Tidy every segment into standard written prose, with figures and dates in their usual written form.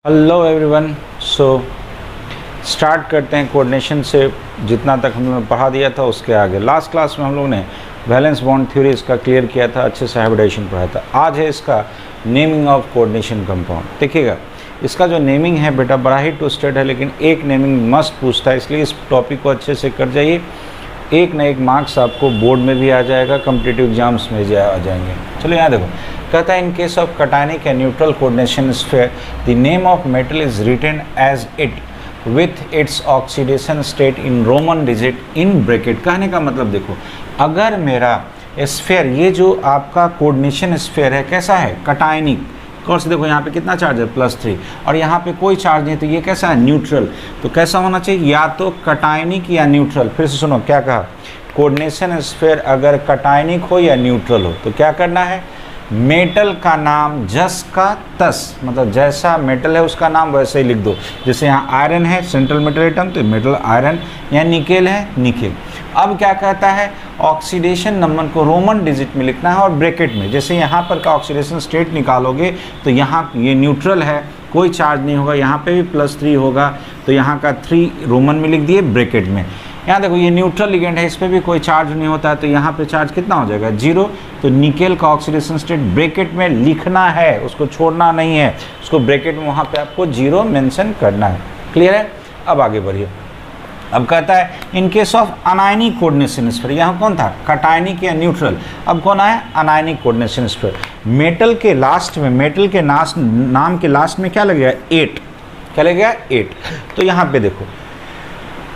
Hello everyone. So start करते हैं coordination से। जितना तक हम लोगों ने पढ़ा दिया था उसके आगे लास्ट क्लास में हम लोगों ने वैलेंस बॉन्ड थ्योरी इसका क्लियर किया था, अच्छे से हाइब्रिडाइजेशन पढ़ाया था। आज है इसका नेमिंग ऑफ कोऑर्डिनेशन कंपाउंड। देखिएगा इसका जो नेमिंग है बेटा बड़ा ही ट्विस्टेड है, लेकिन एक नेमिंग मस्ट पूछता है, इसलिए इस टॉपिक को अच्छे से कर जाइए। एक ना एक मार्क्स आपको बोर्ड में भी आ जाएगा, कॉम्पिटिटिव एग्जाम्स में आ जाएंगे। चलो यहाँ देखो, कहता है in case of cationic and neutral coordination sphere the name of metal is written as it with its oxidation state in Roman digit in bracket. कहने का मतलब देखो, अगर मेरा स्फीयर ये जो आपका कोऑर्डिनेशन स्फीयर है कैसा है, कटायनिक। कौन से देखो यहाँ पे कितना चार्ज है +3 और यहाँ पे कोई चार्ज नहीं, तो ये कैसा है, न्यूट्रल। तो कैसा होना चाहिए, या तो कटायनिक या न्यूट्रल। फिर से सुनो क्या कहा, कोऑर्डिनेशन स्फीयर अगर कटायनिक हो या न्यूट्रल हो तो क्या करना है, मेटल का नाम जस का तस, मतलब जैसा मेटल है उसका नाम वैसे ही लिख दो। जैसे यहाँ आयरन है सेंट्रल मेटल एटम, तो मेटल आयरन, यहाँ निकेल है निकेल। अब क्या कहता है, ऑक्सीडेशन नंबर को रोमन डिजिट में लिखना है और ब्रैकेट में। जैसे यहाँ पर का ऑक्सीडेशन स्टेट निकालोगे तो यहाँ ये न्यूट्रल है, कोई चार्ज नहीं होगा, यहाँ पे भी +3 होगा, तो यहाँ का 3 रोमन में लिख दिए ब्रैकेट में। यहाँ देखो ये न्यूट्रल लिगेंड है, इस पर भी कोई चार्ज नहीं होता है, तो यहाँ पे चार्ज कितना हो जाएगा, 0। तो निकेल का ऑक्सीडेशन स्टेट ब्रैकेट में लिखना है, उसको छोड़ना नहीं है, उसको ब्रैकेट में वहाँ पे आपको 0 मेंशन करना है। क्लियर है। अब आगे बढ़िए। अब कहता है in case of anionic coordination sphere, यहाँ कौन था, कटायनिक या न्यूट्रल। अब कौन आया, अनायनिक कोऑर्डिनेशन स्फीयर। मेटल के लास्ट में, मेटल के नाम के लास्ट में क्या लगेगा, 8। क्या लगेगा, 8। तो यहाँ पे देखो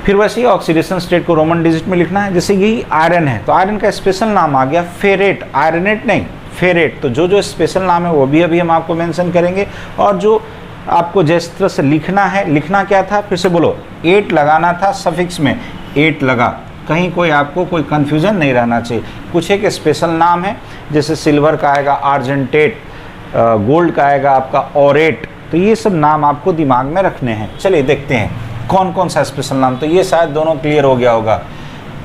फिर वैसे ही ऑक्सीडेशन स्टेट को रोमन डिजिट में लिखना है। जैसे यही आयरन है तो आयरन का स्पेशल नाम आ गया फेरेट, आयरनेट नहीं फेरेट। तो जो जो स्पेशल नाम है वो भी अभी हम आपको मेंशन करेंगे, और जो आपको जिस तरह से लिखना है, लिखना क्या था, फिर से बोलो, 8 लगाना था, सफिक्स में 8 लगा, कहीं कोई आपको कोई कन्फ्यूज़न नहीं रहना चाहिए। कुछ एक स्पेशल नाम है, जैसे सिल्वर का आएगा आर्जेंटेट, गोल्ड का आएगा आपका ऑरेट। तो ये सब नाम आपको दिमाग में रखने हैं। चलिए देखते हैं कौन कौन सा स्पेशल नाम। तो ये शायद दोनों क्लियर हो गया होगा।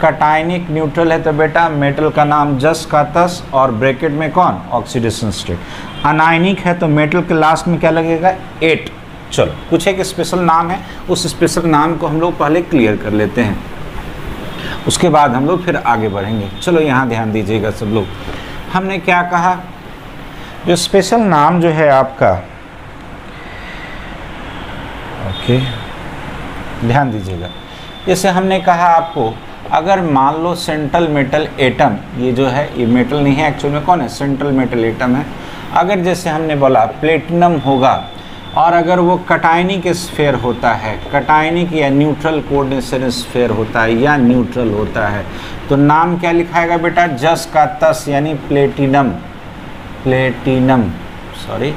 कटायनिक न्यूट्रल है तो बेटा मेटल का नाम जस का तस और ब्रैकेट में कौन, ऑक्सीडेशन स्टेट। अनायनिक है तो मेटल के लास्ट में क्या लगेगा, 8। चलो कुछ एक स्पेशल नाम है, उस स्पेशल नाम को हम लोग पहले क्लियर कर लेते हैं, उसके बाद हम लोग फिर आगे बढ़ेंगे। चलो यहाँ ध्यान दीजिएगा सब लोग। हमने क्या कहा, जो स्पेशल नाम जो है आपका, ओके ध्यान दीजिएगा। जैसे हमने कहा आपको, अगर मान लो सेंट्रल मेटल एटम, ये जो है ये मेटल नहीं है एक्चुअल में, कौन है, सेंट्रल मेटल एटम है। अगर जैसे हमने बोला प्लेटिनम होगा, और अगर वो कटायनिक स्फीयर होता है, कटायनिक या न्यूट्रल कोऑर्डिनेशन स्फीयर होता है या न्यूट्रल होता है, तो नाम क्या लिखाएगा बेटा, जस का तस, यानी प्लेटिनम, प्लेटिनम, सॉरी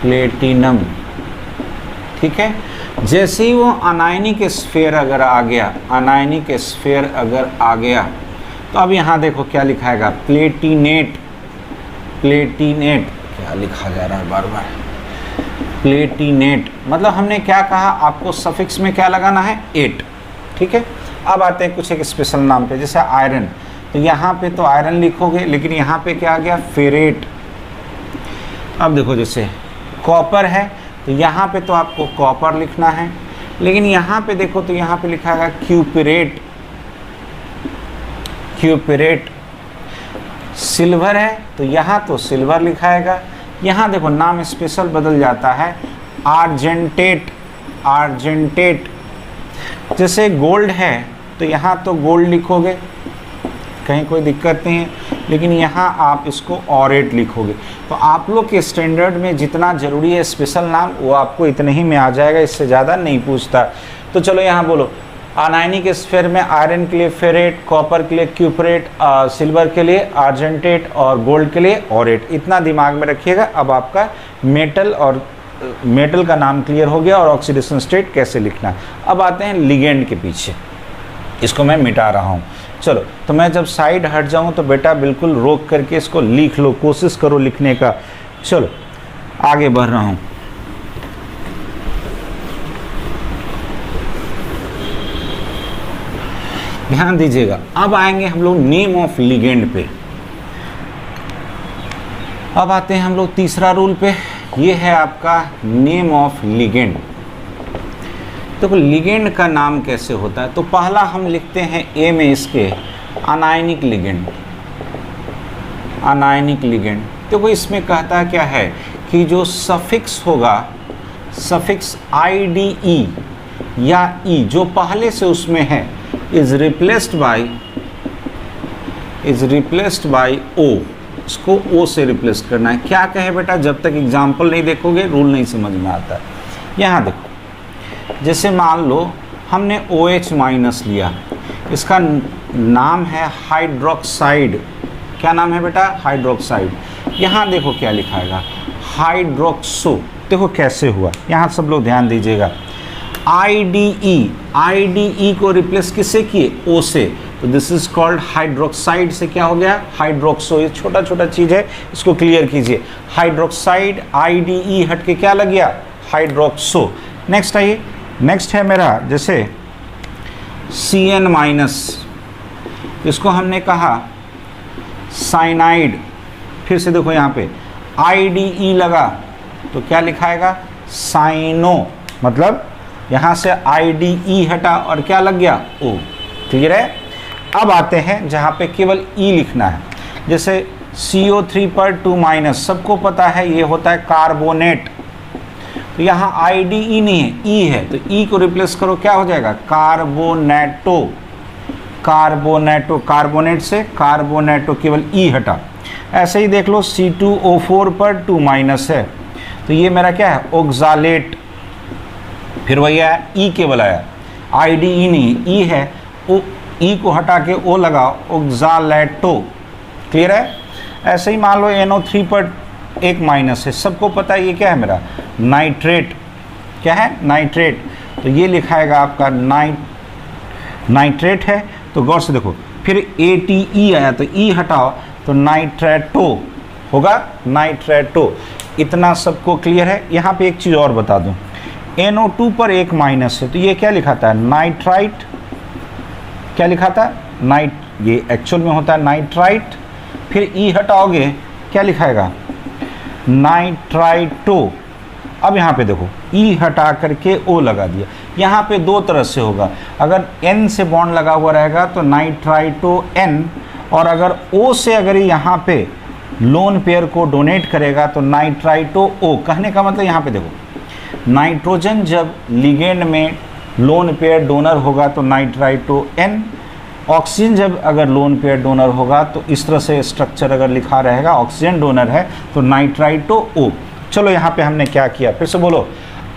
प्लेटिनम। ठीक है। जैसे ही वो अनायनिक स्फीयर अगर आ गया, अनायनिक स्फीयर अगर आ गया, तो अब यहाँ देखो क्या लिखाएगा, प्लेटिनेट, प्लेटिनेट। क्या लिखा जा रहा है बार बार, प्लेटिनेट। मतलब हमने क्या कहा, आपको सफिक्स में क्या लगाना है, 8। ठीक है। अब आते हैं कुछ एक स्पेशल नाम पे, जैसे आयरन, तो यहाँ पे तो आयरन लिखोगे, लेकिन यहाँ पे क्या आ गया, फेरेट। अब देखो जैसे कॉपर है तो यहाँ पे तो आपको कॉपर लिखना है, लेकिन यहाँ पे देखो तो यहाँ पे लिखा है क्यूपरेट, क्यूपरेट। सिल्वर है तो यहाँ तो सिल्वर लिखाएगा, यहाँ देखो नाम स्पेशल बदल जाता है, आर्जेंटेट, आर्जेंटेट। जैसे गोल्ड है तो यहाँ तो गोल्ड लिखोगे, कहीं कोई दिक्कत नहीं है, लेकिन यहाँ आप इसको ऑरेट लिखोगे। तो आप लोग के स्टैंडर्ड में जितना ज़रूरी है स्पेशल नाम, वो आपको इतने ही में आ जाएगा, इससे ज़्यादा नहीं पूछता। तो चलो यहाँ बोलो, अनायनिक स्फीयर में आयरन के लिए फेरेट, कॉपर के लिए क्यूपरेट, सिल्वर के लिए आर्जेंटेट और गोल्ड के लिए ऑरेट। इतना दिमाग में रखिएगा। अब आपका मेटल और मेटल का नाम क्लियर हो गया और ऑक्सीडेशन स्टेट कैसे लिखना है। अब आते हैं लिगेंड के पीछे, इसको मैं मिटा रहा हूँ। चलो तो मैं जब साइड हट जाऊँ तो बेटा बिल्कुल रोक करके इसको लिख लो, कोशिश करो लिखने का। चलो आगे बढ़ रहा हूँ। ध्यान दीजिएगा। अब आएंगे हम लोग नेम ऑफ लिगेंड पे। अब आते हैं हम लोग तीसरा रूल पे। ये है आपका नेम ऑफ लिगेंड। तो लिगेंड का नाम कैसे होता है, तो पहला हम लिखते हैं ए में इसके अनायनिक लिगेंड। अनायनिक लिगेंड देखो इसमें कहता क्या है कि जो सफिक्स होगा, सफिक्स IDE या E जो पहले से उसमें है इज रिप्लेस्ड बाय O, इसको O से रिप्लेस करना है। क्या कहे बेटा, जब तक एग्जाम्पल नहीं देखोगे रूल नहीं समझ में आता है। यहाँ देखो, जैसे मान लो हमने OH माइनस लिया, इसका नाम है हाइड्रोक्साइड। क्या नाम है बेटा, हाइड्रोक्साइड। यहाँ देखो क्या लिखाएगा, हाइड्रोक्सो। देखो कैसे हुआ, यहाँ सब लोग ध्यान दीजिएगा। IDE को रिप्लेस किससे किए, O से, तो दिस इज कॉल्ड हाइड्रोक्साइड से क्या हो गया, हाइड्रोक्सो। ये छोटा छोटा चीज़ है, इसको क्लियर कीजिए। हाइड्रोक्साइड IDE हट के क्या लग गया, हाइड्रोक्सो। नेक्स्ट आइए, नेक्स्ट है मेरा जैसे CN माइनस, इसको हमने कहा साइनाइड। फिर से देखो यहाँ पे IDE लगा तो क्या लिखाएगा, साइनो। मतलब यहाँ से IDE हटा और क्या लग गया, O। क्लियर है। अब आते हैं जहाँ पे केवल E लिखना है, जैसे CO3 पर 2 माइनस, सबको पता है ये होता है कार्बोनेट। तो यहाँ IDE नहीं है, E है, तो E को रिप्लेस करो, क्या हो जाएगा, कार्बोनेटो। कार्बोनेटो, कार्बोनेट से कार्बोनेटो, केवल E हटा। ऐसे ही देख लो C2O4 पर 2 माइनस है, तो ये मेरा क्या है, ऑक्सालेट। फिर वही आया, E केवल आया, IDE नहीं, E है, E को हटा के O लगाओ, ऑक्सालेटो। क्लियर है। ऐसे ही मान लो NO3 पर 1 माइनस है, सबको पता है ये क्या है मेरा, नाइट्रेट। क्या है, नाइट्रेट। तो ये लिखाएगा आपका नाइट्रेट है। तो गौर से देखो, फिर ATE आया तो E हटाओ तो नाइट्रेटो होगा, नाइट्रेटो। इतना सबको क्लियर है। यहाँ पे एक चीज़ और बता दूँ, NO2 पर 1 माइनस है, तो ये क्या लिखाता है, नाइट्राइट। क्या लिखाता है, नाइट, ये एक्चुअल में होता है नाइट्राइट। फिर E हटाओगे क्या लिखाएगा, नाइट्राइटो। अब यहाँ पे देखो E हटा करके O लगा दिया। यहाँ पे दो तरह से होगा, अगर N से बॉन्ड लगा हुआ रहेगा तो नाइट्राइटो N, और अगर O से अगर यहाँ पे लोन पेयर को डोनेट करेगा तो नाइट्राइटो O। कहने का मतलब यहाँ पे देखो, नाइट्रोजन जब लिगेंड में लोन पेयर डोनर होगा तो नाइट्राइटो N, ऑक्सीजन जब अगर लोन पेयर डोनर होगा तो इस तरह से स्ट्रक्चर अगर लिखा रहेगा, ऑक्सीजन डोनर है तो नाइट्राइटो O। चलो यहाँ पे हमने क्या किया, फिर से बोलो,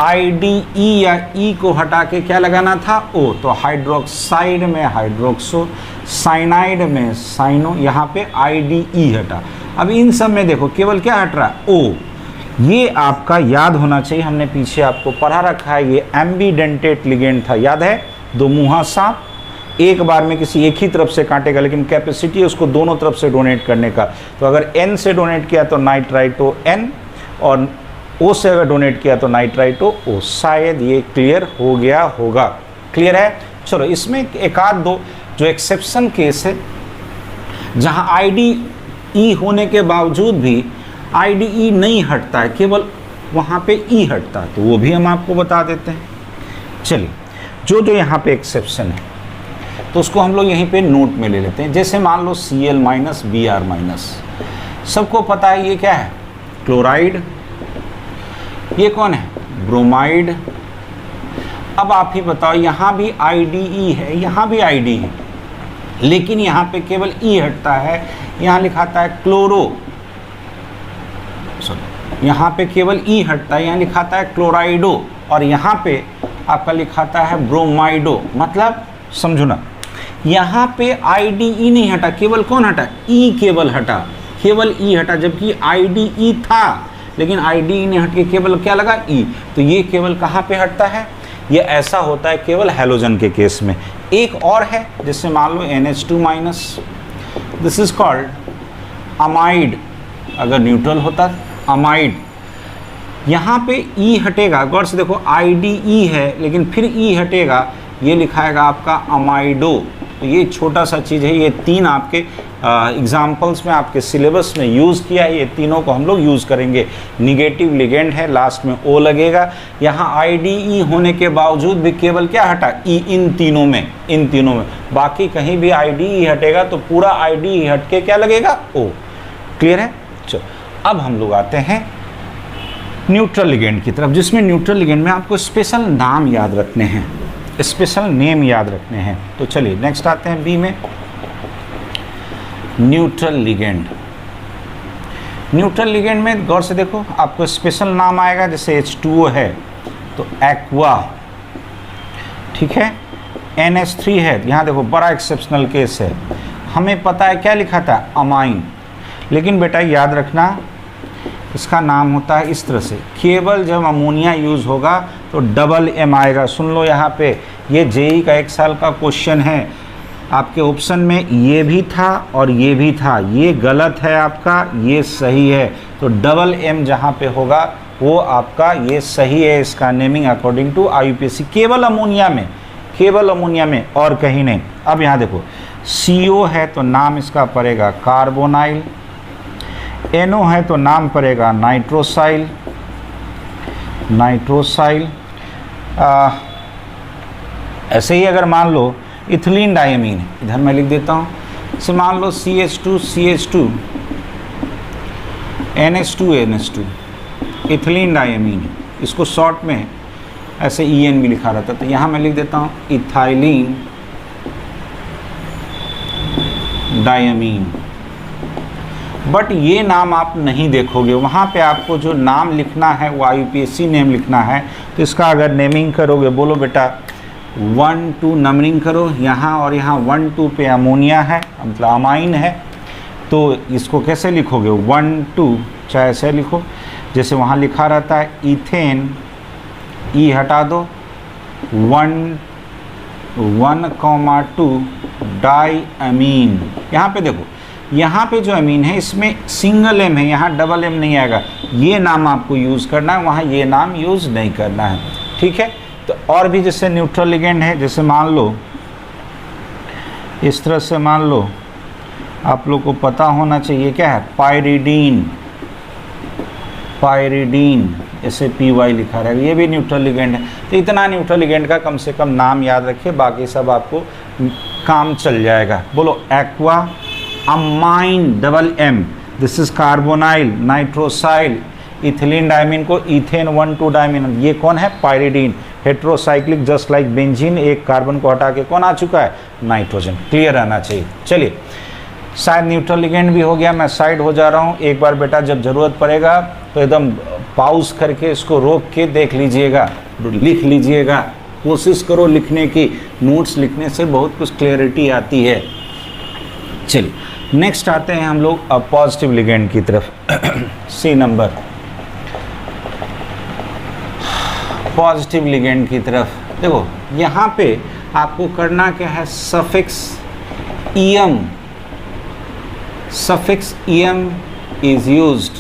IDE या E को हटा के क्या लगाना था, O। तो हाइड्रोक्साइड में हाइड्रोक्सो, साइनाइड में साइनो, यहाँ पे IDE हटा। अब इन सब में देखो केवल क्या हट रहा है, O। ये आपका याद होना चाहिए, हमने पीछे आपको पढ़ा रखा है, ये एम्बीडेंटेट लिगेंड था, याद है, दो मुँहा सांप, एक बार में किसी एक ही तरफ से काटेगा, लेकिन कैपेसिटी है उसको दोनों तरफ से डोनेट करने का। तो अगर N से डोनेट किया तो नाइट्राइटो N, और O से अगर डोनेट किया तो नाइट्राइटो O। शायद ये क्लियर हो गया होगा। क्लियर है। चलो इसमें एक आध दो जो एक्सेप्शन केस है, जहाँ IDE होने के बावजूद भी IDE नहीं हटता है, केवल वहाँ पे E हटता है, तो वो भी हम आपको बता देते हैं। चलिए, जो जो यहाँ पे एक्सेप्शन है तो उसको हम लोग यहीं पे नोट में ले लेते हैं। जैसे मान लो Cl माइनस Br माइनस, सबको पता है ये क्या है, क्लोराइड। ये कौन है, ब्रोमाइड। अब आप ही बताओ, यहाँ भी IDE है, यहाँ भी IDE है, लेकिन यहाँ पे केवल E हटता है, यहाँ लिखाता है क्लोरो। यहाँ पे केवल E हटता है, यहाँ लिखाता है क्लोराइडो, और यहाँ पे आपका लिखाता है ब्रोमाइडो। मतलब समझो ना, यहाँ पे IDE नहीं हटा, केवल कौन हटा, E केवल हटा, केवल E हटा, जबकि IDE था, लेकिन IDE ने हट के केवल क्या लगा, E। तो ये केवल कहाँ पे हटता है, ये ऐसा होता है केवल हैलोजन के केस में। एक और है, जैसे मान लो NH2 minus, this is called amide. अगर न्यूट्रल होता अमाइड, यहाँ पे E हटेगा, गौर से देखो IDE है लेकिन फिर E हटेगा, ये लिखाएगा आपका अमाइडो। तो ये छोटा सा चीज़ है, ये 3 आपके एग्जाम्पल्स में आपके सिलेबस में यूज़ किया है, ये तीनों को हम लोग यूज़ करेंगे। निगेटिव लिगेंड है, लास्ट में ओ लगेगा। यहाँ IDE होने के बावजूद भी केवल क्या हटा, ई, इन तीनों में, बाकी कहीं भी IDE हटेगा तो पूरा IDE हट के क्या लगेगा, ओ। क्लियर है? चलो अब हम लोग आते हैं न्यूट्रल लिगेंड की तरफ, जिसमें न्यूट्रल लिगेंड में आपको स्पेशल नाम याद रखने हैं, स्पेशल नेम याद रखने हैं। तो चलिए नेक्स्ट आते हैं बी में, न्यूट्रल लिगेंड। न्यूट्रल लिगेंड में गौर से देखो, आपको स्पेशल नाम आएगा, जैसे H2O है तो एक्वा, ठीक है। NH3 है, यहाँ देखो बड़ा एक्सेप्शनल केस है, हमें पता है क्या लिखा था, अमाइन, लेकिन बेटा याद रखना इसका नाम होता है इस तरह से, केवल जब अमोनिया यूज़ होगा तो डबल M आएगा। सुन लो यहाँ पे, ये JEE का 1 साल का क्वेश्चन है, आपके ऑप्शन में ये भी था और ये भी था, ये गलत है आपका, ये सही है। तो डबल M जहाँ पे होगा वो आपका ये सही है, इसका नेमिंग अकॉर्डिंग टू IUPAC, केवल अमोनिया में और कहीं नहीं। अब यहाँ देखो CO है तो नाम इसका पड़ेगा कार्बोनाइल, NO है तो नाम पड़ेगा नाइट्रोसाइल, ऐसे ही अगर मान लो इथिलीन डायमीन, इधर मैं लिख देता हूँ, इसे मान लो CH2 NH2 इथिलीन डायमीन, इसको शॉर्ट में ऐसे EN भी लिखा रहता, तो यहाँ मैं लिख देता हूँ इथाइलिन डायमीन। बट ये नाम आप नहीं देखोगे, वहाँ पे आपको जो नाम लिखना है वो IUPAC नेम लिखना है। तो इसका अगर नेमिंग करोगे, बोलो बेटा 1 2 नंबरिंग करो, यहाँ और यहाँ 1 2 पे अमोनिया है, मतलब अमाइन है, तो इसको कैसे लिखोगे 1 2, चाहे ऐसे लिखो जैसे वहाँ लिखा रहता है इथेन, ई हटा दो, 1,2 डाई अमीन। यहाँ पे देखो, यहाँ पे जो अमीन है इसमें सिंगल M है, यहाँ डबल M नहीं आएगा, ये नाम आपको यूज़ करना है, वहाँ ये नाम यूज़ नहीं करना है, ठीक है। तो और भी जैसे न्यूट्रल लिगेंड है, जैसे मान लो इस तरह से, मान लो आप लोग को पता होना चाहिए क्या है, पायरिडीन, ऐसे PY लिखा रहेगा, ये भी न्यूट्रल लिगेंड है। तो इतना न्यूट्रल लिगेंड का कम से कम नाम याद रखिए, बाकी सब आपको काम चल जाएगा। बोलो aqua, amine double M, this is carbonyl, nitrosyl, ethylene diamine को इथेन 1 2 डायमीन, ये कौन है, pyridine, heterocyclic just like benzene, एक कार्बन को हटा के कौन आ चुका है, नाइट्रोजन। क्लियर रहना चाहिए। चलिए शायद न्यूट्रल लिगेंड भी हो गया, मैं साइड हो जा रहा हूँ। एक बार बेटा जब ज़रूरत पड़ेगा तो एकदम पॉज करके इसको रोक के देख लीजिएगा, लिख लीजिएगा, कोशिश करो लिखने की, नोट्स लिखने से बहुत कुछ क्लियरिटी आती है। चलिए नेक्स्ट आते हैं हम लोग अब पॉजिटिव लिगेंड की तरफ। C नंबर, पॉजिटिव लिगेंड की तरफ देखो, यहाँ पे आपको करना क्या है, सफिक्स EM इज यूज्ड।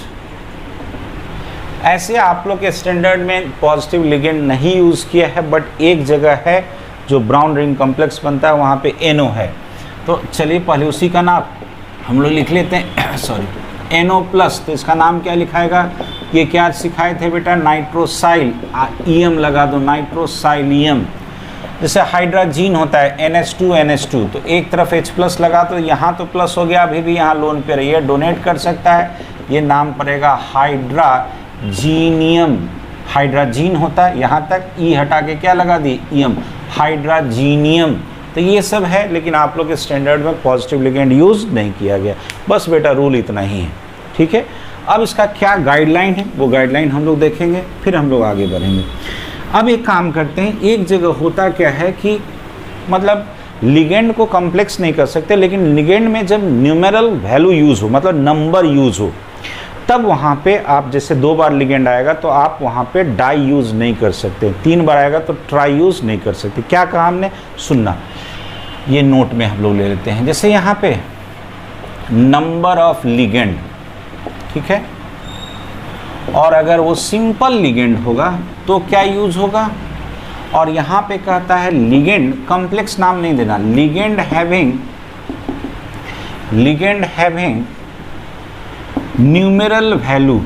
ऐसे आप लोग के स्टैंडर्ड में पॉजिटिव लिगेंड नहीं यूज़ किया है, बट एक जगह है जो ब्राउन रिंग कॉम्प्लेक्स बनता है, वहाँ पे NO है। तो चलिए पहले उसी का नाम हम लोग लिख लेते हैं, सॉरी NO प्लस, तो इसका नाम क्या लिखाएगा, ये क्या सिखाए थे बेटा, नाइट्रोसाइल, EM लगा दो, नाइट्रोसाइलियम। जैसे हाइड्रोजीन होता है NH2, तो एक तरफ H प्लस लगा, तो यहाँ तो प्लस हो गया, अभी भी यहाँ लोन पे रही है, डोनेट कर सकता है, ये नाम पड़ेगा हाइड्राजीनियम। हाइड्राजीन होता है, यहाँ तक E हटा के क्या लगा दी, EM, हाइड्राजीनियम। तो ये सब है, लेकिन आप लोग के स्टैंडर्ड में पॉजिटिव लिगेंड यूज़ नहीं किया गया, बस बेटा रूल इतना ही है, ठीक है। अब इसका क्या गाइडलाइन है, वो गाइडलाइन हम लोग देखेंगे, फिर हम लोग आगे बढ़ेंगे। अब एक काम करते हैं, एक जगह होता क्या है कि मतलब लिगेंड को कॉम्प्लेक्स नहीं कर सकते, लेकिन लिगेंड में जब न्यूमेरल वैल्यू यूज़ हो, मतलब नंबर यूज़ हो, तब वहाँ पे आप जैसे 2 बार लिगेंड आएगा तो आप वहाँ पे डाई यूज़ नहीं कर सकते, 3 बार आएगा तो ट्राई यूज़ नहीं कर सकते। क्या कहा हमने, सुनना, ये नोट में हम लोग ले लेते हैं। जैसे यहाँ पे नंबर ऑफ लिगेंड, ठीक है, और अगर वो सिंपल लिगेंड होगा तो क्या यूज़ होगा, और यहाँ पे कहता है लिगेंड, कॉम्प्लेक्स नाम नहीं देना, ligand having numeral value,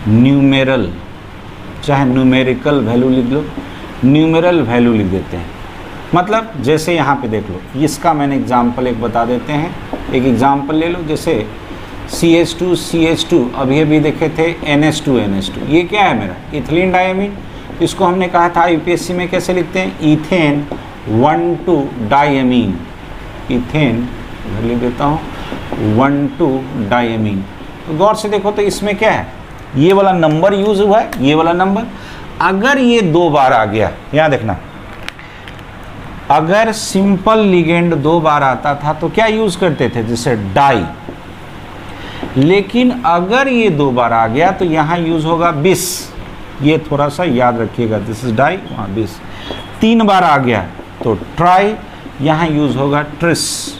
numeral चाहे न्यूमेरिकल वैल्यू लिख लो, न्यूमेरल वैल्यू लिख देते हैं। मतलब जैसे यहाँ पे देख लो, इसका मैंने एग्जाम्पल एक बता देते हैं, एक एग्जाम्पल ले लो। जैसे CH2 अभी अभी देखे थे NH2, ये क्या है मेरा इथिलीन डायमीन। इसको हमने कहा था यूपीएससी में कैसे लिखते हैं, इथेन 1,2 डायमीन, इथेन लिख देता हूँ 1,2 डायमीन। तो गौर से देखो तो इसमें क्या है, ये वाला नंबर यूज हुआ है, ये वाला नंबर। अगर ये 2 बार आ गया, यहाँ देखना, अगर सिंपल लिगेंड 2 बार आता था तो क्या यूज करते थे, जैसे डाई। लेकिन अगर ये 2 बार आ गया तो यहाँ यूज होगा बिस, ये थोड़ा सा याद रखिएगा, दिस इज डाई, वहाँ बिस। 3 बार आ गया तो ट्राई, यहाँ यूज होगा ट्रिस।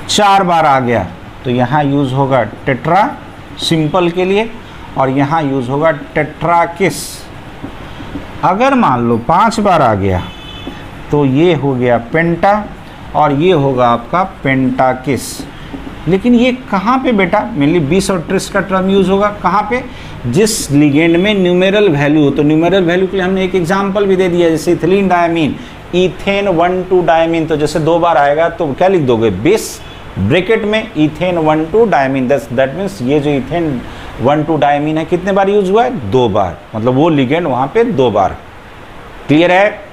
4 बार आ गया तो यहाँ यूज होगा टेट्रा सिंपल के लिए, और यहाँ यूज होगा टेट्राकिस। अगर मान लो 5 बार आ गया तो ये हो गया पेंटा, और ये होगा आपका पेंटाकिस। लेकिन ये कहाँ पे बेटा मेनली बिस और ट्रिस का टर्म यूज होगा, कहाँ पे, जिस लिगेंड में न्यूमेरल वैल्यू हो। तो न्यूमेरल वैल्यू के लिए हमने एक एग्जांपल भी दे दिया, जैसे इथिलीन डायमीन, इथेन 1,2 डायमीन। तो जैसे 2 बार आएगा तो क्या लिख दोगे, बिस ब्रैकेट में इथेन 1,2 डायमीन। दैट मीन्स ये जो इथेन 1,2 डायमीन है कितने बार यूज हुआ है, 2 बार, मतलब वो लिगेंड वहाँ पे 2 बार। क्लियर है,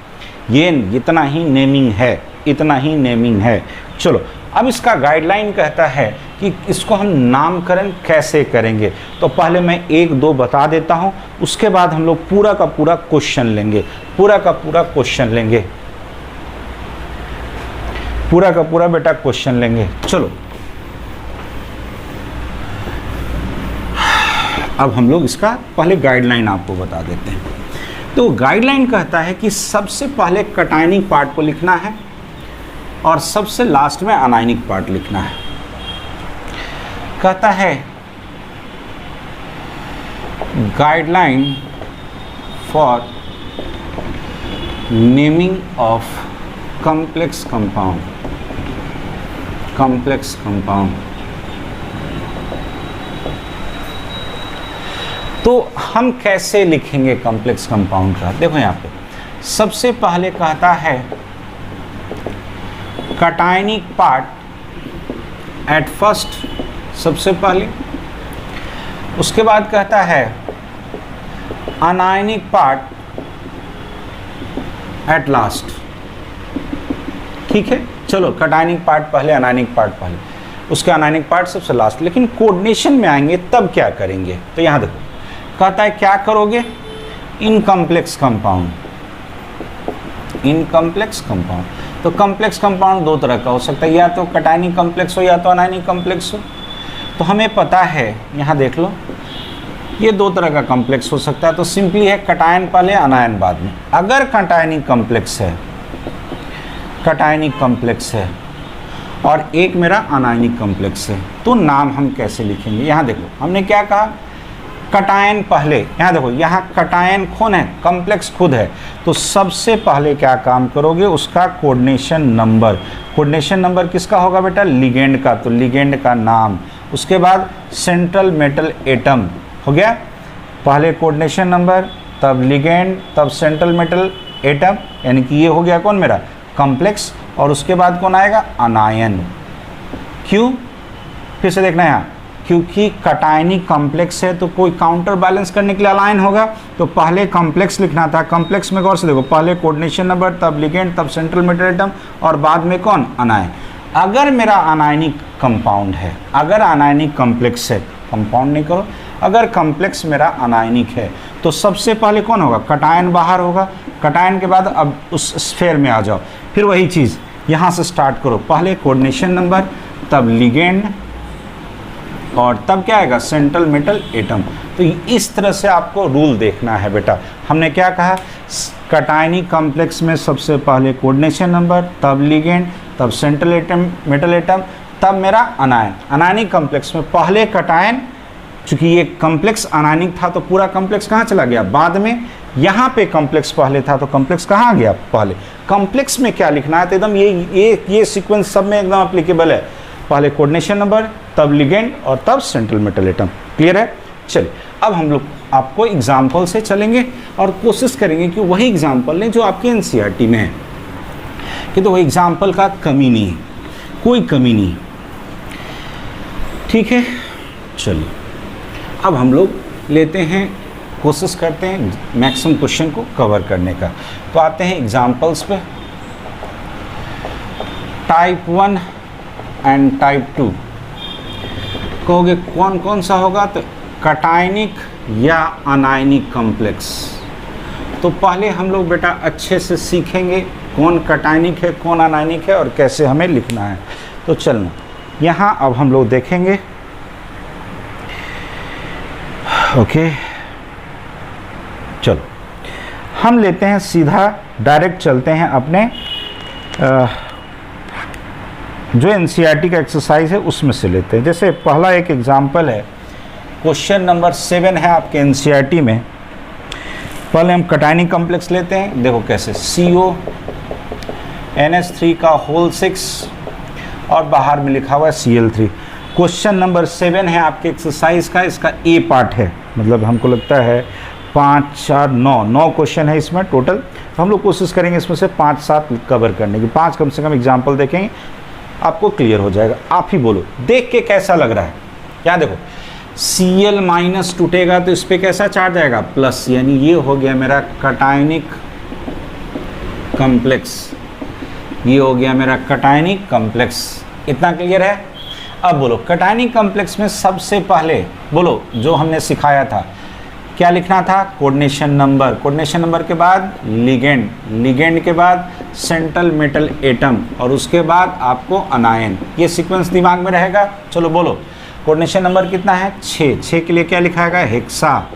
ये इतना ही नेमिंग है, इतना ही नेमिंग है। चलो अब इसका गाइडलाइन कहता है कि इसको हम नामकरण कैसे करेंगे। तो पहले मैं 1-2 बता देता हूँ, उसके बाद हम लोग पूरा का पूरा क्वेश्चन लेंगे, पूरा का पूरा क्वेश्चन लेंगे, पूरा का पूरा बेटा क्वेश्चन लेंगे। चलो अब हम लोग इसका पहले गाइडलाइन आपको बता देते हैं। तो गाइडलाइन कहता है कि सबसे पहले कटायनिक पार्ट को लिखना है और सबसे लास्ट में अनायनिक पार्ट लिखना है। कहता है guideline for naming of complex compound, complex compound. तो हम कैसे लिखेंगे कॉम्प्लेक्स कंपाउंड का, देखो यहाँ पे सबसे पहले कहता है कटायनिक पार्ट एट फर्स्ट, सबसे पहले। उसके बाद कहता है अनायनिक पार्ट एट लास्ट। ठीक है, चलो कटायनिक पार्ट पहले, अनायनिक पार्ट पहले, उसके अनायनिक पार्ट सबसे लास्ट। लेकिन कोऑर्डिनेशन में आएंगे तब क्या करेंगे, तो यहाँ देखो कहता है क्या करोगे, in complex compound, in complex compound. तो कॉम्प्लेक्स कंपाउंड 2 तरह का हो सकता है, या तो कटायनिक कॉम्प्लेक्स हो या तो अनायनिक कॉम्प्लेक्स हो। तो हमें पता है, यहाँ देख लो, ये 2 तरह का कॉम्प्लेक्स हो सकता है। तो सिंपली है कटायन पहले अनायन बाद में। अगर कटायनिक कॉम्प्लेक्स है, कटायनिक कॉम्प्लेक्स है और एक मेरा अनायनिक कॉम्प्लेक्स है, तो नाम हम कैसे लिखेंगे। यहाँ देखो हमने क्या कहा, कटायन पहले। यहाँ देखो, यहाँ कटायन कौन है, कॉम्प्लेक्स खुद है। तो सबसे पहले क्या काम करोगे, उसका कोऑर्डिनेशन नंबर। कोऑर्डिनेशन नंबर किसका होगा बेटा, लिगेंड का। तो लिगेंड का नाम, उसके बाद सेंट्रल मेटल एटम हो गया, पहले कोऑर्डिनेशन नंबर, तब लिगेंड, तब सेंट्रल मेटल एटम, यानी कि ये हो गया कौन मेरा कॉम्प्लेक्स। और उसके बाद कौन आएगा, अनायन। क्यों, फिर से देखना यहाँ, क्योंकि कटायनिक कॉम्प्लेक्स है तो कोई काउंटर बैलेंस करने के लिए अलाइन होगा। तो पहले कॉम्प्लेक्स लिखना था, कॉम्प्लेक्स में गौर से देखो, पहले कोऑर्डिनेशन नंबर, तब लिगेंड, तब सेंट्रल मेटल एटम, और बाद में कौन, अनायन। अगर मेरा अनायनिक कंपाउंड है, अगर अनायनिक कॉम्प्लेक्स है, कंपाउंड नहीं करो, अगर कॉम्प्लेक्स मेरा अनायनिक है तो सबसे पहले कौन होगा, कटायन बाहर होगा। कटायन के बाद अब उस स्फेयर में आ जाओ, फिर वही चीज़ यहाँ से स्टार्ट करो, पहले कोऑर्डिनेशन नंबर, तब लिगेंड, और तब क्या आएगा, सेंट्रल मेटल एटम। तो इस तरह से आपको रूल देखना है बेटा। हमने क्या कहा, कटायनिक कॉम्प्लेक्स में सबसे पहले कोऑर्डिनेशन नंबर, तब लिगेंड, तब सेंट्रल एटम मेटल एटम, तब मेरा अनायन। अनायनिक कॉम्प्लेक्स में पहले कटायन, चूंकि ये कॉम्प्लेक्स अनायनिक था तो पूरा कॉम्प्लेक्स कहाँ चला गया बाद में, यहाँ पे कॉम्प्लेक्स पहले था तो कॉम्प्लेक्स कहाँ गया पहले। कॉम्प्लेक्स में क्या लिखना है तो एकदम ये सीक्वेंस सब में एकदम एप्लीकेबल है, पहले कोऑर्डिनेशन नंबर, तब लिगेंड और तब सेंट्रल मेटल एटम। क्लियर है? चलिए अब हम लोग आपको एग्जाम्पल से चलेंगे और कोशिश करेंगे कि वही एग्जाम्पल लें जो आपके एनसीईआरटी में है, कि तो वही एग्जाम्पल का कमी नहीं है, कोई कमी नहीं। ठीक है, चलिए अब हम लोग लेते हैं, कोशिश करते हैं मैक्सिमम क्वेश्चन को कवर करने का। तो आते हैं एग्जाम्पल्स पे। टाइप 1 एंड टाइप 2 कहोगे कौन कौन सा होगा, तो कटायनिक या अनायनिक कॉम्प्लेक्स। तो पहले हम लोग बेटा अच्छे से सीखेंगे कौन कटायनिक है कौन अनायनिक है और कैसे हमें लिखना है। तो चलना यहाँ अब हम लोग देखेंगे। ओके चलो हम लेते हैं सीधा डायरेक्ट चलते हैं अपने जो एनसीईआरटी का एक्सरसाइज है उसमें से लेते हैं। जैसे पहला एक एग्जांपल है, क्वेश्चन नंबर 7 है आपके एनसीईआरटी में। पहले हम कटायनिक कॉम्प्लेक्स लेते हैं, देखो कैसे, CONH3 का होल 6 और बाहर में लिखा हुआ है Cl3। क्वेश्चन नंबर 7 है आपके एक्सरसाइज का, इसका ए पार्ट है, मतलब हमको लगता है 5, 4, 9 क्वेश्चन है इसमें टोटल। तो हम लोग कोशिश करेंगे इसमें से 5-7 कवर करने की, 5 कम से कम एग्जाम्पल देखेंगे, आपको क्लियर हो जाएगा। आप ही बोलो देख के कैसा लग रहा है। क्या देखो, Cl माइनस टूटेगा तो इस पर कैसा चार्ज आएगा, प्लस, यानी ये हो गया मेरा कटायनिक कॉम्प्लेक्स, ये हो गया मेरा कटायनिक कॉम्प्लेक्स। इतना क्लियर है? अब बोलो कटायनिक कॉम्प्लेक्स में सबसे पहले बोलो जो हमने सिखाया था क्या लिखना था, कोऑर्डिनेशन नंबर, कोऑर्डिनेशन नंबर के बाद लिगेंड, लिगेंड के बाद सेंट्रल मेटल एटम और उसके बाद आपको अनायन। ये सीक्वेंस दिमाग में रहेगा। चलो बोलो कोऑर्डिनेशन नंबर कितना है, 6 के लिए क्या लिखा है, हेक्सा।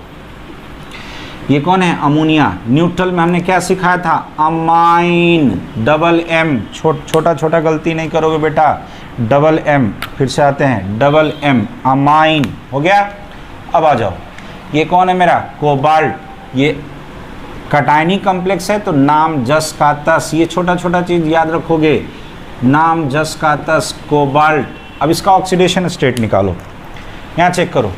ये कौन है, अमोनिया। न्यूट्रल में हमने क्या सिखाया था, अमाइन, डबल एम, छोटा छोटा गलती नहीं करोगे बेटा, डबल एम। फिर से आते हैं, डबल एम, अमाइन हो गया। अब आ जाओ, ये कौन है मेरा, कोबाल्ट। ये कटायनिक कॉम्प्लेक्स है तो नाम जस का तस, ये छोटा छोटा चीज़ याद रखोगे, नाम जस का तस, कोबाल्ट। अब इसका ऑक्सीडेशन स्टेट निकालो, यहाँ चेक करो,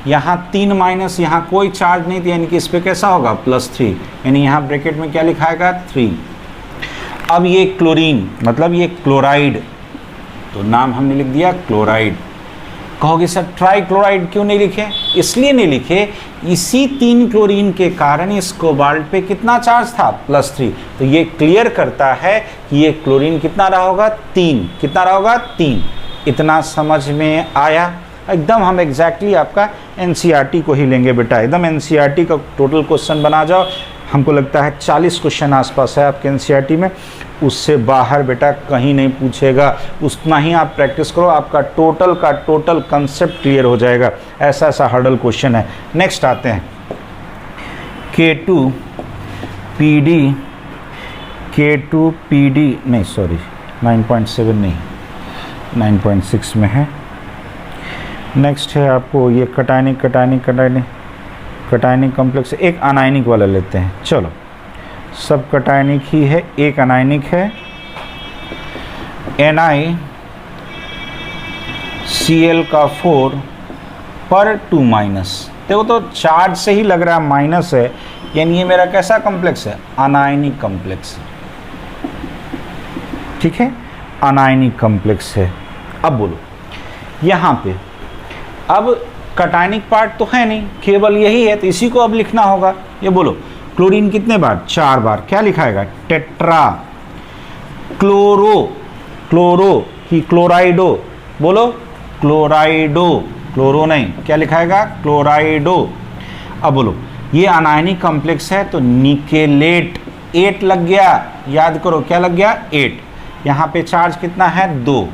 यहाँ 3 माइनस, यहाँ कोई चार्ज नहीं थी, यानी कि इस पर कैसा होगा, +3, यानी यहाँ ब्रैकेट में क्या लिखाएगा, 3। अब ये क्लोरीन मतलब ये क्लोराइड, तो नाम हमने लिख दिया क्लोराइड। कहोगे सर ट्राइक्लोराइड क्यों नहीं लिखे, इसलिए नहीं लिखे, इसी 3 क्लोरीन के कारण इस कोबाल्ट पे कितना चार्ज था, +3। तो ये क्लियर करता है कि ये क्लोरीन कितना रहा होगा, 3। कितना रहा होगा, 3। इतना समझ में आया? एकदम हम एग्जैक्टली आपका एनसीईआरटी को ही लेंगे बेटा, एकदम एनसीईआरटी का टोटल क्वेश्चन बना जाओ। हमको लगता है 40 क्वेश्चन आसपास है आपके एनसीईआरटी में, उससे बाहर बेटा कहीं नहीं पूछेगा। उतना ही आप प्रैक्टिस करो, आपका टोटल का टोटल कंसेप्ट क्लियर हो जाएगा। ऐसा ऐसा हर्डल क्वेश्चन है। नेक्स्ट आते हैं, K2PD नहीं, सॉरी 9.7 नहीं, 9.6 में है। नेक्स्ट है आपको ये कटायनिक कॉम्प्लेक्स। एक अनायनिक वाला लेते हैं, चलो सब कटायनिक ही है, एक अनायनिक है, NiCl का 4 पर 2 माइनस। देखो तो चार्ज से ही लग रहा है माइनस है, यानी ये मेरा कैसा कॉम्प्लेक्स है, अनायनिक कॉम्प्लेक्स। ठीक है, अनायनिक कॉम्प्लेक्स है। अब बोलो यहाँ पे, अब कटायनिक पार्ट तो है नहीं, केवल यही है, तो इसी को अब लिखना होगा। ये बोलो क्लोरीन कितने बार, 4 बार। क्या लिखाएगा, टेट्रा। क्लोरो कि क्लोराइडो, बोलो क्लोराइडो, क्लोरो नहीं, क्या लिखाएगा, क्लोराइडो। अब बोलो ये अनायनिक कॉम्प्लेक्स है तो निकेलेट, 8 लग गया, याद करो क्या लग गया, 8। यहाँ पे चार्ज कितना है, 2,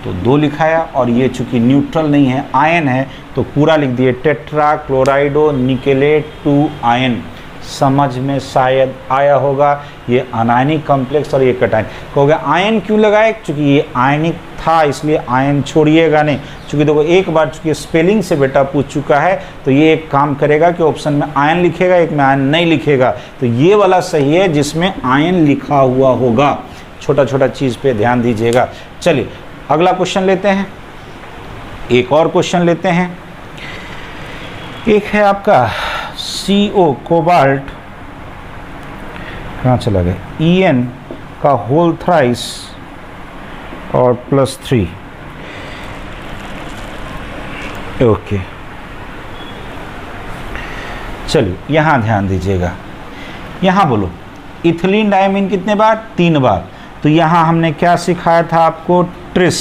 तो 2 लिखाया। और ये चूंकि न्यूट्रल नहीं है, आयन है, तो पूरा लिख दिए, टेट्रा क्लोराइडो निकेलेट 2 आयन। समझ में शायद आया होगा, ये अनायनिक कॉम्प्लेक्स और ये कटायनिक। कहोगे आयन क्यों लगाए, क्योंकि ये आयनिक था इसलिए आयन छोड़िएगा नहीं, क्योंकि देखो एक बार चूंकि स्पेलिंग से बेटा पूछ चुका है तो ये एक काम करेगा कि ऑप्शन में आयन लिखेगा, एक में आयन नहीं लिखेगा, तो ये वाला सही है जिसमें आयन लिखा हुआ होगा। छोटा छोटा चीज़ पे ध्यान दीजिएगा। चलिए अगला क्वेश्चन लेते हैं, एक और क्वेश्चन लेते हैं। एक है आपका CO कोबाल्ट, कहाँ चला गया, En का होल थ्राइस और +3। ओके चलिए यहाँ ध्यान दीजिएगा, यहाँ बोलो इथिलीन डायमीन कितने बार, 3 बार। तो यहाँ हमने क्या सिखाया था आपको, ट्रिस।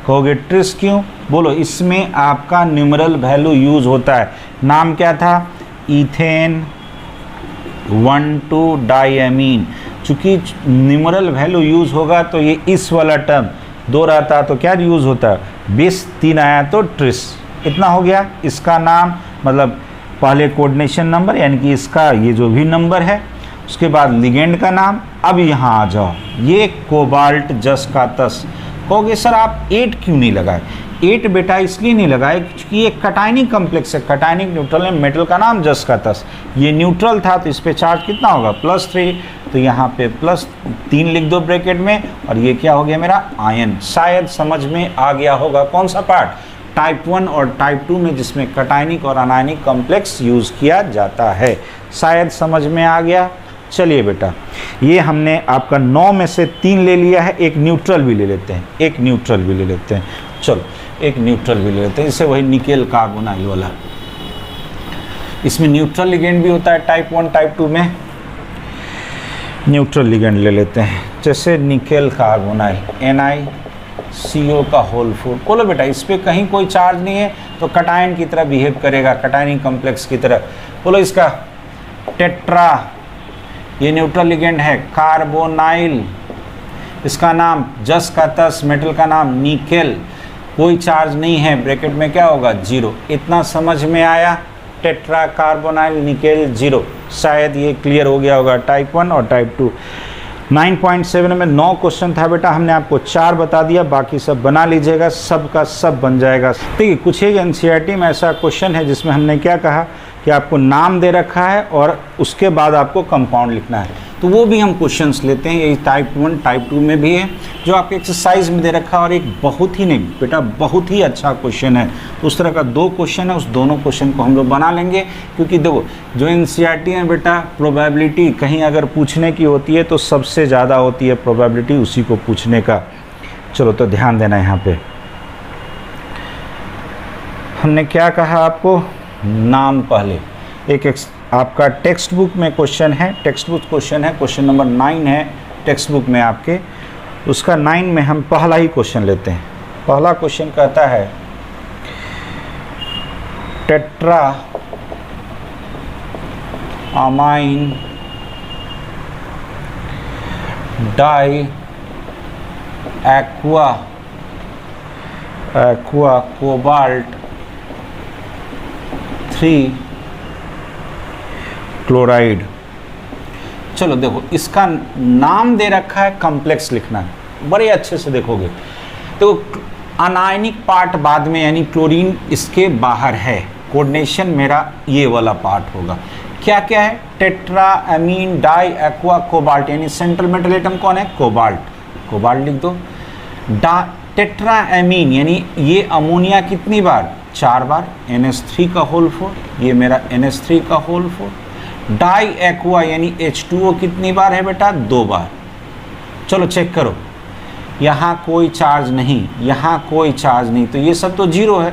कहोगे ट्रिस क्यों, बोलो इसमें आपका न्यूमरल वैल्यू यूज होता है। नाम क्या था, इथेन 1,2 डायमीन। चूंकि न्यूमरल वैल्यू यूज होगा तो ये इस वाला टर्म 2 रहता तो क्या यूज होता है, 20 3 आया तो ट्रिस। इतना हो गया इसका नाम, मतलब पहले कोऑर्डिनेशन नंबर यानी कि इसका ये जो भी नंबर है, उसके बाद लिगेंड का नाम। अब यहाँ आ जाओ, ये कोबाल्ट जस्कातस। कहोगे सर आप 8 क्यों नहीं लगाए, 8 बेटा इसलिए नहीं लगाए क्योंकि ये कटायनिक कॉम्प्लेक्स है, कटायनिक न्यूट्रल है, मेटल का नाम जस्कातस। ये न्यूट्रल था तो इस पे चार्ज कितना होगा, +3, तो यहाँ पे +3 लिख दो ब्रैकेट में, और ये क्या हो गया मेरा आयन। शायद समझ में आ गया होगा कौन सा पार्ट, टाइप 1 और टाइप 2 में जिसमें कटायनिक और अनायनिक कॉम्प्लेक्स यूज़ किया जाता है। शायद समझ में आ गया। चलिए बेटा ये हमने आपका 9 में से 3 ले लिया है, एक न्यूट्रल भी ले लेते हैं, एक न्यूट्रल भी ले लेते हैं। चलो एक न्यूट्रल भी ले लेते हैं, इससे वही निकेल कार्बोनाइल वाला। इसमें न्यूट्रल लिगेंड भी होता है टाइप 1 टाइप 2 में, न्यूट्रल लिगेंड ले लेते हैं। जैसे निकेल कार्बोनाइल NiCO का होल 4। बोलो बेटा इस पर कहीं कोई चार्ज नहीं है तो कटायन की तरह बिहेव करेगा, कटायनिक कॉम्प्लेक्स की तरह। बोलो इसका टेट्रा, ये न्यूट्रल लिगेंड है कार्बोनाइल, इसका नाम जस्कातस, मेटल का नाम निकेल, कोई चार्ज नहीं है, ब्रैकेट में क्या होगा 0। इतना समझ में आया, टेट्रा कार्बोनाइल निकेल 0। शायद ये क्लियर हो गया होगा टाइप 1 और टाइप 2। 9.7 में 9 क्वेश्चन था बेटा, हमने आपको 4 बता दिया, बाकी सब बना लीजिएगा, सब का सब बन जाएगा। ठीक है, कुछ एक NCERT में ऐसा क्वेश्चन है जिसमें हमने क्या कहा कि आपको नाम दे रखा है और उसके बाद आपको कंपाउंड लिखना है, तो वो भी हम क्वेश्चंस लेते हैं। यही टाइप 1 टाइप 2 में भी है जो आपके एक्सरसाइज में दे रखा है, और एक बहुत ही नहीं बेटा बहुत ही अच्छा क्वेश्चन है। उस तरह का 2 क्वेश्चन है, उस दोनों क्वेश्चन को हम लोग बना लेंगे, क्योंकि देखो जो NCERT है बेटा प्रोबेबिलिटी कहीं अगर पूछने की होती है तो सबसे ज़्यादा होती है प्रोबेबिलिटी उसी को पूछने का। चलो तो ध्यान देना, यहाँ पे हमने क्या कहा आपको, नाम पहले। एक आपका टेक्स्ट बुक में क्वेश्चन है, टेक्स्ट बुक क्वेश्चन है, क्वेश्चन नंबर 9 है टेक्स्ट बुक में आपके, उसका 9 में हम पहला ही क्वेश्चन लेते हैं। पहला क्वेश्चन कहता है tetra amine di aqua cobalt 3 chloride. चलो देखो इसका नाम दे रखा है, कॉम्प्लेक्स लिखना है, बड़े अच्छे से देखोगे। तो अनायनिक पार्ट बाद में यानी क्लोरीन इसके बाहर है, कोऑर्डिनेशन मेरा ये वाला पार्ट होगा। क्या क्या है, tetra amine die aqua cobalt, यानी सेंट्रल मेटल एटम कौन है, कोबाल्ट, कोबाल्ट लिख दो। टेट्रा अमीन यानी ये अमोनिया कितनी बार, 4 बार, NH3 का होल 4, ये मेरा NH3 का होल 4। डाई एक्वा यानी H2O कितनी बार है बेटा, 2 बार। चलो चेक करो, यहाँ कोई चार्ज नहीं, यहाँ कोई चार्ज नहीं, तो ये सब तो 0 है।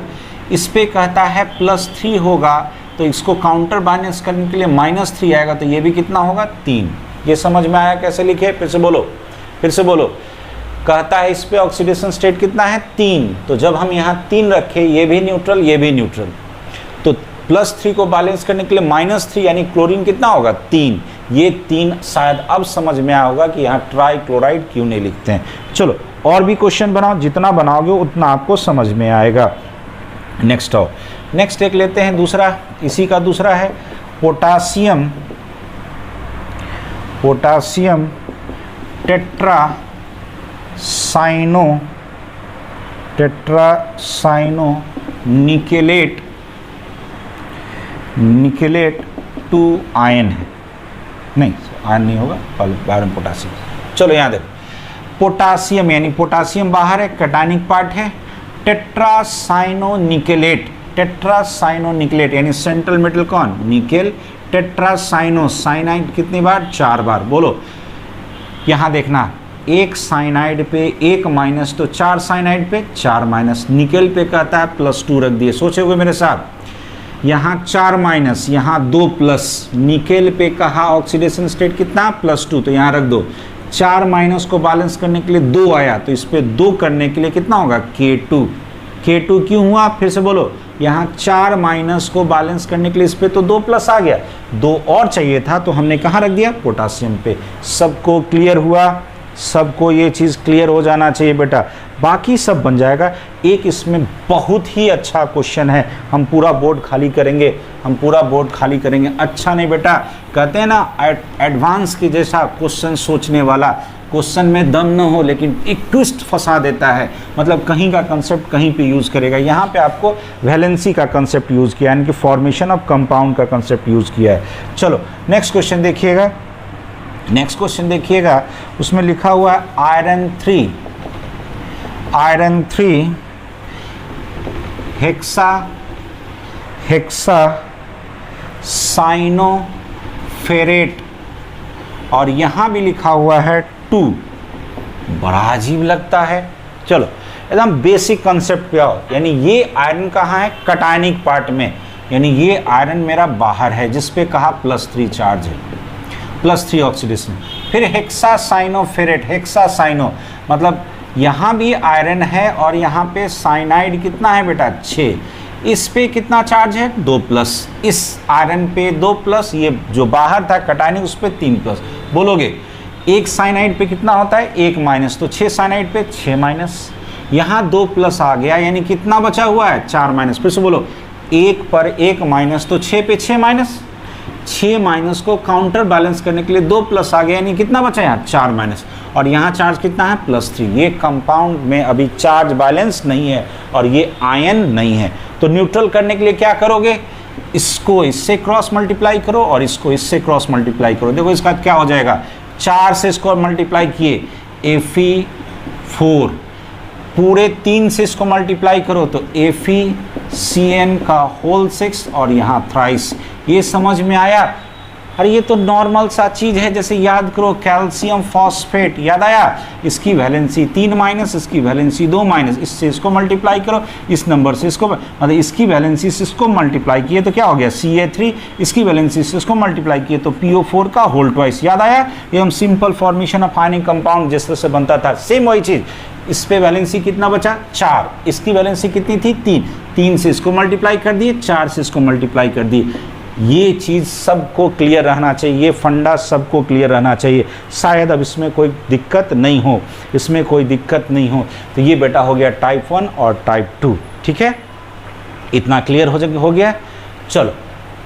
इस पे कहता है +3 होगा, तो इसको काउंटर बैलेंस करने के लिए -3 आएगा, तो ये भी कितना होगा, 3। ये समझ में आया कैसे लिखे, फिर से बोलो, फिर से बोलो। कहता है इस पे ऑक्सीडेशन स्टेट कितना है, 3, तो जब हम यहाँ 3 रखें, ये भी न्यूट्रल ये भी न्यूट्रल, तो +3 को बैलेंस करने के लिए -3 यानी क्लोरीन कितना होगा, 3। ये 3 शायद अब समझ में आया होगा कि यहाँ ट्राई क्लोराइड क्यों नहीं लिखते हैं। चलो और भी क्वेश्चन बनाओ, जितना बनाओगे उतना आपको समझ में आएगा। नेक्स्ट आओ, नेक्स्ट एक लेते हैं दूसरा, इसी का दूसरा है potassium, potassium tetra cyano tetracyano nickelate 2 ion है, नहीं आयन नहीं होगा, आयरन पोटासियम। चलो यहाँ देखो, पोटासियम यानी पोटासियम बाहर है, कैटायनिक पार्ट है, टेट्रासाइनो निकेलेट यानी सेंट्रल मेटल कौन, निकेल, टेट्रासाइनो, साइनाइड कितनी बार, 4 बार। बोलो यहाँ देखना, एक साइनाइड पे 1 माइनस तो 4 साइनाइड पे 4 माइनस, निकेल पे कहता है +2 रख दिए। सोचोगे मेरे साथ, यहाँ 4 माइनस, यहाँ 2 प्लस, निकेल पे कहा ऑक्सीडेशन स्टेट कितना, +2, तो यहाँ रख दो। 4 माइनस को बैलेंस करने के लिए 2 आया, तो इस पे 2 करने के लिए कितना होगा, K2 क्यों हुआ, फिर से बोलो, यहाँ 4 माइनस को बैलेंस करने के लिए इस पे तो 2 प्लस आ गया, 2 और चाहिए था, तो हमने कहाँ रख दिया, पोटासियम पे। सबको क्लियर हुआ, सबको ये चीज़ क्लियर हो जाना चाहिए बेटा, बाकी सब बन जाएगा। एक इसमें बहुत ही अच्छा क्वेश्चन है, हम पूरा बोर्ड खाली करेंगे, अच्छा नहीं बेटा, कहते हैं ना एडवांस के जैसा क्वेश्चन सोचने वाला, क्वेश्चन में दम न हो लेकिन एक ट्विस्ट फंसा देता है, मतलब कहीं का कंसेप्ट कहीं पे यूज़ करेगा। यहाँ पे आपको वैलेंसी का कंसेप्ट यूज़ किया, यानी कि फॉर्मेशन ऑफ कंपाउंड का कंसेप्ट यूज़ किया है। चलो नेक्स्ट क्वेश्चन देखिएगा, उसमें लिखा हुआ है आयरन 3 हेक्सा साइनोफेरेट, और यहाँ भी लिखा हुआ है 2, बड़ा अजीब लगता है। चलो एकदम बेसिक कंसेप्ट पे आओ, यानी ये आयरन कहाँ है, कैटायनिक पार्ट में, यानी ये आयरन मेरा बाहर है जिसपे कहा +3 चार्ज है, +3 ऑक्सीडेशन। फिर हेक्सासाइनोफेरेट, हेक्सासाइनो मतलब यहाँ भी आयरन है और यहाँ पे साइनाइड कितना है बेटा, 6, इस पे कितना चार्ज है, 2 प्लस, इस आयरन पे 2 प्लस, ये जो बाहर था कैटायनिक उस पे 3 प्लस। बोलोगे एक साइनाइड पे कितना होता है, 1 माइनस, तो 6 साइनाइड पे 6 माइनस, यहाँ 2 प्लस आ गया, यानी कितना बचा हुआ है, 4 माइनस। फिर से बोलो, 1 पर 1 माइनस तो 6 पे 6 माइनस, 6 माइनस को काउंटर बैलेंस करने के लिए 2 प्लस आ गया, यानी कितना बचा यहाँ, 4 माइनस, और यहाँ चार्ज कितना है, +3। ये कंपाउंड में अभी चार्ज बैलेंस नहीं है और ये आयन नहीं है, तो न्यूट्रल करने के लिए क्या करोगे, इसको इससे क्रॉस मल्टीप्लाई करो और इसको इससे क्रॉस मल्टीप्लाई करो। देखो इसका क्या हो जाएगा, 4 से इसको मल्टीप्लाई किए Fe4, पूरे 3 से इसको मल्टीप्लाई करो तो FeCN का होल 6 और यहाँ थ्राइस। ये समझ में आया? अरे ये तो नॉर्मल सा चीज़ है, जैसे याद करो कैल्शियम फॉस्फेट, याद आया, इसकी वैलेंसी 3 माइनस, इसकी वैलेंसी 2 माइनस, इससे इसको मल्टीप्लाई करो, इस नंबर से इसको, मतलब इसकी वैलेंसी से इसको मल्टीप्लाई किए तो क्या हो गया, Ca3, इसकी वैलेंसी से इसको मल्टीप्लाई किए तो PO4 का होल ट्वाइस। याद आया? ये हम simple formation of ionic compound जिस तरह से बनता था, सेम वही चीज़। इस पे वैलेंसी कितना बचा, 4, इसकी वैलेंसी कितनी थी, 3 से इसको मल्टीप्लाई कर दिए, 4 से इसको मल्टीप्लाई कर दिए। ये चीज़ सबको क्लियर रहना चाहिए, ये फंडा सबको क्लियर रहना चाहिए, शायद अब इसमें कोई दिक्कत नहीं हो, तो ये बेटा हो गया टाइप 1 और टाइप 2, ठीक है, इतना क्लियर हो गया। चलो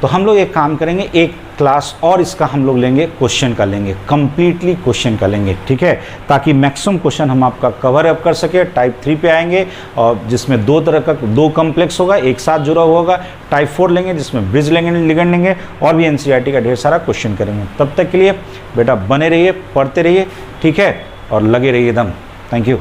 तो हम लोग एक काम करेंगे, एक क्लास और इसका हम लोग लेंगे, क्वेश्चन का लेंगे, कंप्लीटली क्वेश्चन का लेंगे, ठीक है, ताकि मैक्सिमम क्वेश्चन हम आपका कवर अप कर सके। टाइप 3 पे आएंगे और जिसमें 2 तरह का 2 कॉम्प्लेक्स होगा, एक साथ जुड़ा हुआ होगा। टाइप 4 लेंगे जिसमें ब्रिज लेंगे, लिगेंड लेंगे, और भी NCERT का ढेर सारा क्वेश्चन करेंगे। तब तक के लिए बेटा बने रहिए, पढ़ते रहिए, ठीक है, और लगे रहिए दम। Thank you.